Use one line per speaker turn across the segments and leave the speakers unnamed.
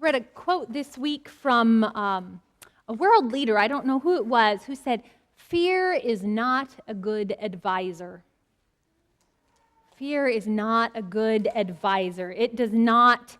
read a quote this week from a world leader, I don't know who it was, who said, "Fear is not a good advisor." Fear is not a good advisor. It does not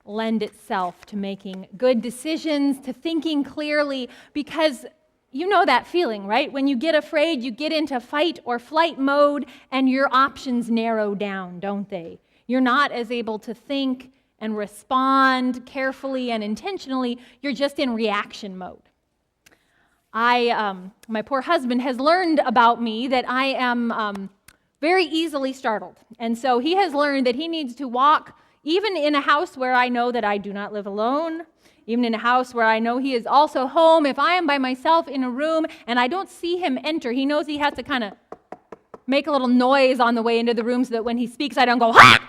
lend itself to making good decisions, to thinking clearly, because you know that feeling, right? When you get afraid, you get into fight or flight mode, and your options narrow down, don't they? You're not as able to think and respond carefully and intentionally. You're just in reaction mode. My poor husband has learned about me that I am very easily startled. And so he has learned that he needs to walk, even in a house where I know that I do not live alone, even in a house where I know he is also home. If I am by myself in a room and I don't see him enter, he knows he has to kind of make a little noise on the way into the room so that when he speaks, I don't go, "Ha!"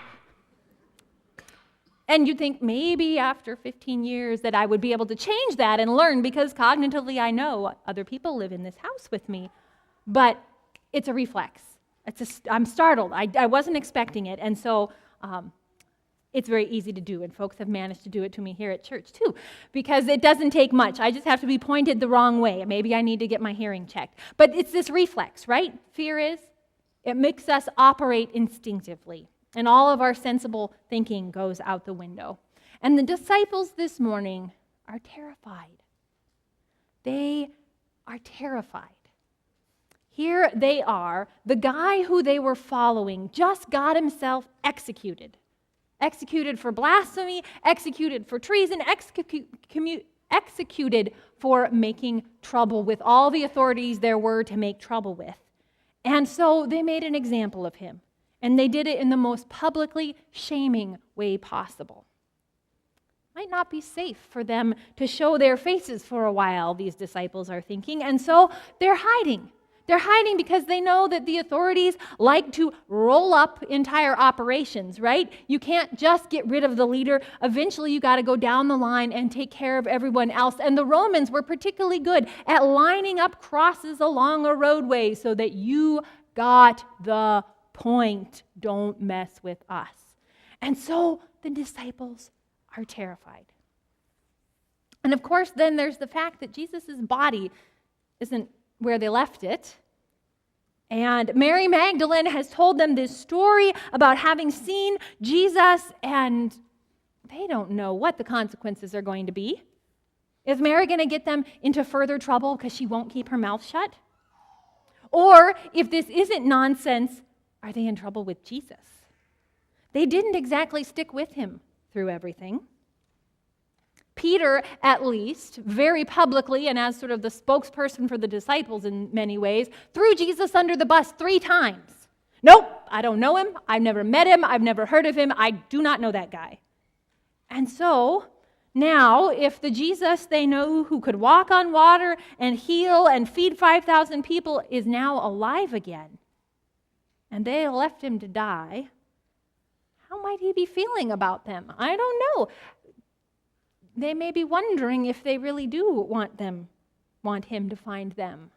And you'd think maybe after 15 years that I would be able to change that and learn, because cognitively I know other people live in this house with me. But it's a reflex. I'm startled. I wasn't expecting it. And so it's very easy to do. And folks have managed to do it to me here at church too, because it doesn't take much. I just have to be pointed the wrong way. Maybe I need to get my hearing checked. But it's this reflex, right? Fear is. It makes us operate instinctively. And all of our sensible thinking goes out the window. And the disciples this morning are terrified. They are terrified. Here they are. The guy who they were following just got himself executed. Executed for blasphemy, executed for treason, executed for making trouble with all the authorities there were to make trouble with. And so they made an example of him. And they did it in the most publicly shaming way possible. Might not be safe for them to show their faces for a while, these disciples are thinking, and so they're hiding. They're hiding because they know that the authorities like to roll up entire operations, right? You can't just get rid of the leader. Eventually, you got to go down the line and take care of everyone else. And the Romans were particularly good at lining up crosses along a roadway so that you got the point. Don't mess with us. And so the disciples are terrified. And of course, then there's the fact that Jesus' body isn't where they left it. And Mary Magdalene has told them this story about having seen Jesus, and they don't know what the consequences are going to be. Is Mary going to get them into further trouble because she won't keep her mouth shut? Or if this isn't nonsense, are they in trouble with Jesus? They didn't exactly stick with him through everything. Peter, at least, very publicly and as sort of the spokesperson for the disciples in many ways, threw Jesus under the bus 3 times. Nope, I don't know him. I've never met him. I've never heard of him. I do not know that guy. And so now, if the Jesus they know who could walk on water and heal and feed 5,000 people is now alive again, and they left him to die, how might he be feeling about them? I don't know. They may be wondering if they really do want him to find them.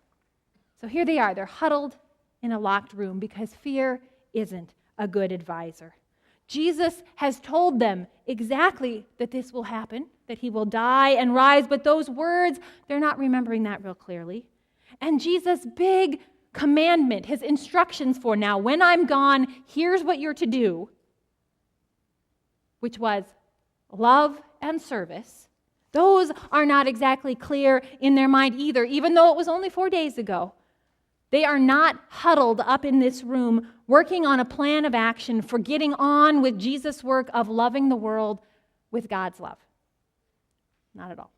So here they are. They're huddled in a locked room because fear isn't a good advisor. Jesus has told them exactly that this will happen, that he will die and rise, but those words, they're not remembering that real clearly. And Jesus' big commandment, his instructions for now, when I'm gone, here's what you're to do, which was love and service. Those are not exactly clear in their mind either, even though it was only 4 days ago. They are not huddled up in this room working on a plan of action for getting on with Jesus' work of loving the world with God's love. Not at all.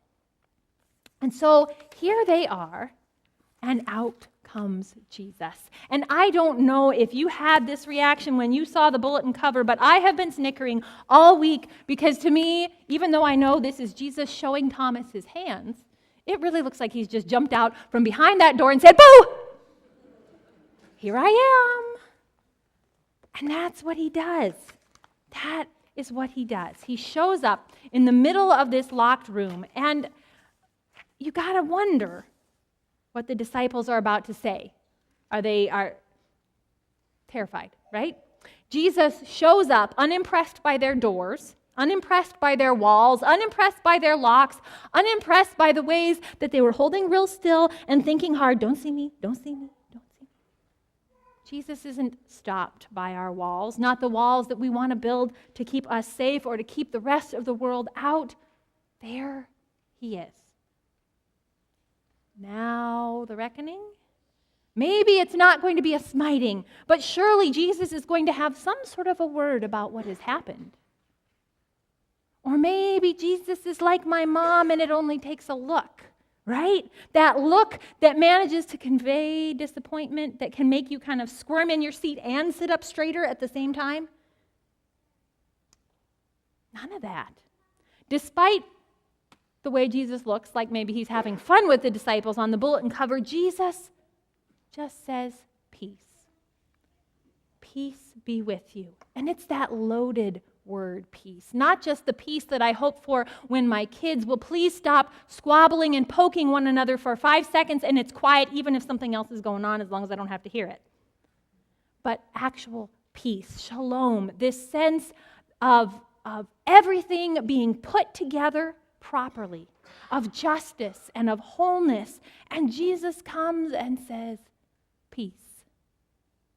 And so here they are, and out comes Jesus. And I don't know if you had this reaction when you saw the bulletin cover, but I have been snickering all week because to me, even though I know this is Jesus showing Thomas his hands, it really looks like he's just jumped out from behind that door and said, "Boo! Here I am." And that's what he does. That is what he does. He shows up in the middle of this locked room, and you got to wonder what the disciples are about to say. They are terrified, right? Jesus shows up unimpressed by their doors, unimpressed by their walls, unimpressed by their locks, unimpressed by the ways that they were holding real still and thinking hard, don't see me, don't see me, don't see me. Jesus isn't stopped by our walls, not the walls that we want to build to keep us safe or to keep the rest of the world out. There he is. Now the reckoning? Maybe it's not going to be a smiting, but surely Jesus is going to have some sort of a word about what has happened. Or maybe Jesus is like my mom and it only takes a look, right? That look that manages to convey disappointment, that can make you kind of squirm in your seat and sit up straighter at the same time. None of that. Despite the way Jesus looks, like maybe he's having fun with the disciples on the bulletin cover, Jesus just says, peace. Peace be with you. And it's that loaded word, peace. Not just the peace that I hope for when my kids will please stop squabbling and poking one another for 5 seconds and it's quiet even if something else is going on, as long as I don't have to hear it. But actual peace, shalom, this sense of everything being put together properly, of justice and of wholeness. And Jesus comes and says, peace.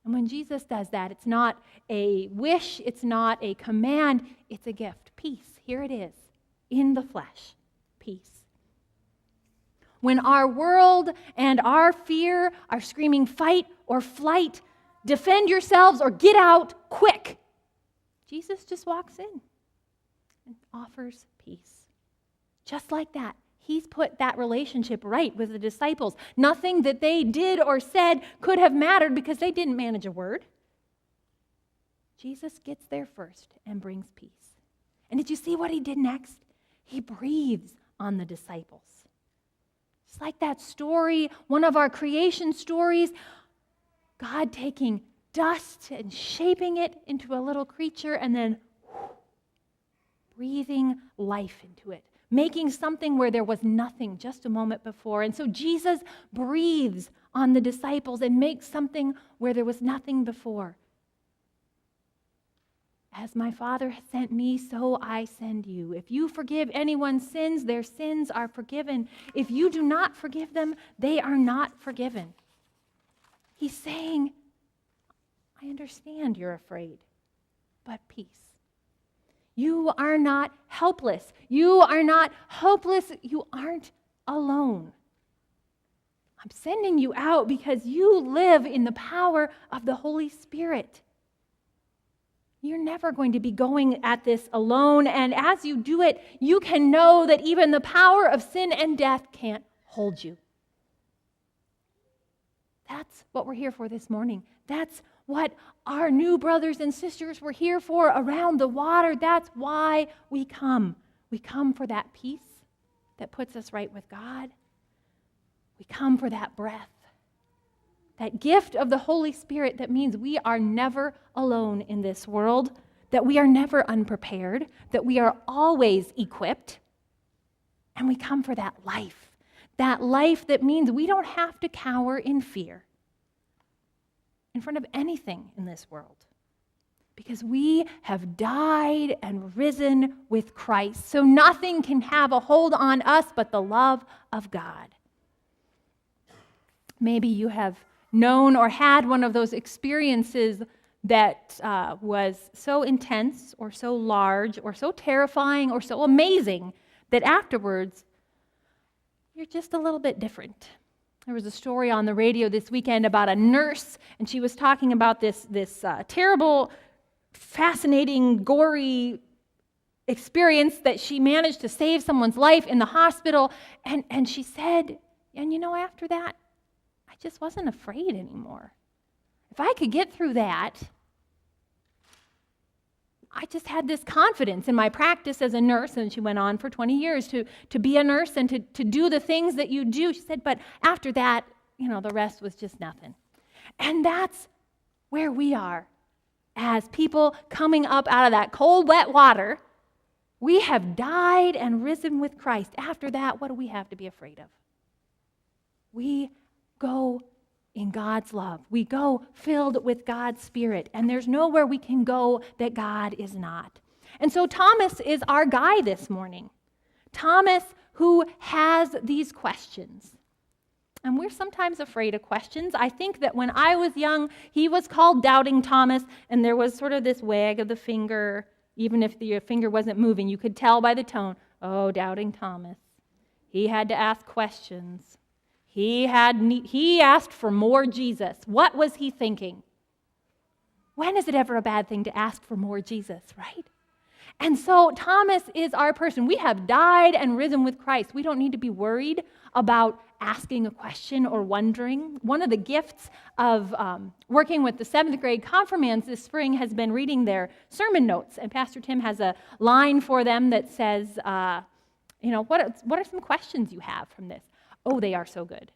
And when Jesus does that, it's not a wish, it's not a command, it's a gift. Peace, here it is, in the flesh. Peace. When our world and our fear are screaming fight or flight, defend yourselves or get out quick, Jesus just walks in and offers peace. Just like that. He's put that relationship right with the disciples. Nothing that they did or said could have mattered because they didn't manage a word. Jesus gets there first and brings peace. And did you see what he did next? He breathes on the disciples. It's like that story, one of our creation stories, God taking dust and shaping it into a little creature and then breathing life into it. Making something where there was nothing just a moment before. And so Jesus breathes on the disciples and makes something where there was nothing before. As my Father has sent me, so I send you. If you forgive anyone's sins, their sins are forgiven. If you do not forgive them, they are not forgiven. He's saying, I understand you're afraid, but peace. You are not helpless. You are not hopeless. You aren't alone. I'm sending you out because you live in the power of the Holy Spirit. You're never going to be going at this alone, and as you do it, you can know that even the power of sin and death can't hold you. That's what we're here for this morning. That's what our new brothers and sisters were here for around the water. That's why we come. We come for that peace that puts us right with God. We come for that breath, that gift of the Holy Spirit that means we are never alone in this world, that we are never unprepared, that we are always equipped. And we come for that life that means we don't have to cower in fear in front of anything in this world, because we have died and risen with Christ. So nothing can have a hold on us but the love of God. Maybe you have known or had one of those experiences that was so intense or so large or so terrifying or so amazing that afterwards you're just a little bit different. There was a story on the radio this weekend about a nurse, and she was talking about this terrible, fascinating, gory experience that she managed to save someone's life in the hospital. And she said, and after that, I just wasn't afraid anymore. If I could get through that, I just had this confidence in my practice as a nurse, and she went on for 20 years to be a nurse and to do the things that you do. She said, but after that, the rest was just nothing. And that's where we are as people coming up out of that cold, wet water. We have died and risen with Christ. After that, what do we have to be afraid of? We go in God's love. We go filled with God's Spirit, and there's nowhere we can go that God is not. And so Thomas is our guy this morning. Thomas, who has these questions. And we're sometimes afraid of questions. I think that when I was young, he was called Doubting Thomas, and there was sort of this wag of the finger. Even if the finger wasn't moving, you could tell by the tone, oh, Doubting Thomas. He had to ask questions. He asked for more Jesus. What was he thinking? When is it ever a bad thing to ask for more Jesus, right? And so Thomas is our person. We have died and risen with Christ. We don't need to be worried about asking a question or wondering. One of the gifts of working with the 7th grade confirmands this spring has been reading their sermon notes. And Pastor Tim has a line for them that says, what are some questions you have from this? Oh, they are so good.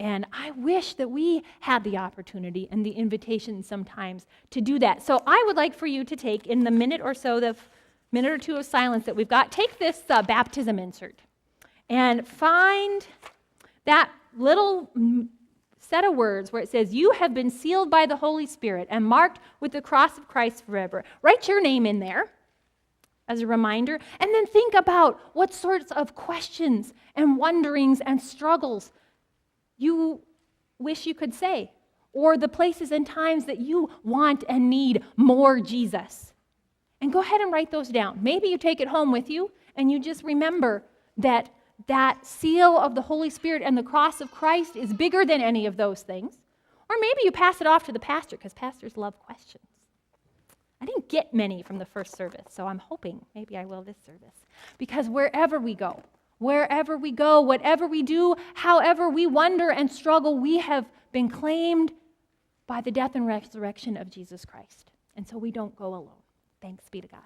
And I wish that we had the opportunity and the invitation sometimes to do that. So I would like for you to take, in the minute or two of silence that we've got, take this baptism insert and find that little set of words where it says, you have been sealed by the Holy Spirit and marked with the cross of Christ forever. Write your name in there as a reminder, and then think about what sorts of questions and wonderings and struggles you wish you could say, or the places and times that you want and need more Jesus. And go ahead and write those down. Maybe you take it home with you and you just remember that seal of the Holy Spirit and the cross of Christ is bigger than any of those things. Or maybe you pass it off to the pastor, because pastors love questions. I didn't get many from the first service, so I'm hoping maybe I will this service. Because wherever we go, whatever we do, however we wonder and struggle, we have been claimed by the death and resurrection of Jesus Christ. And so we don't go alone. Thanks be to God.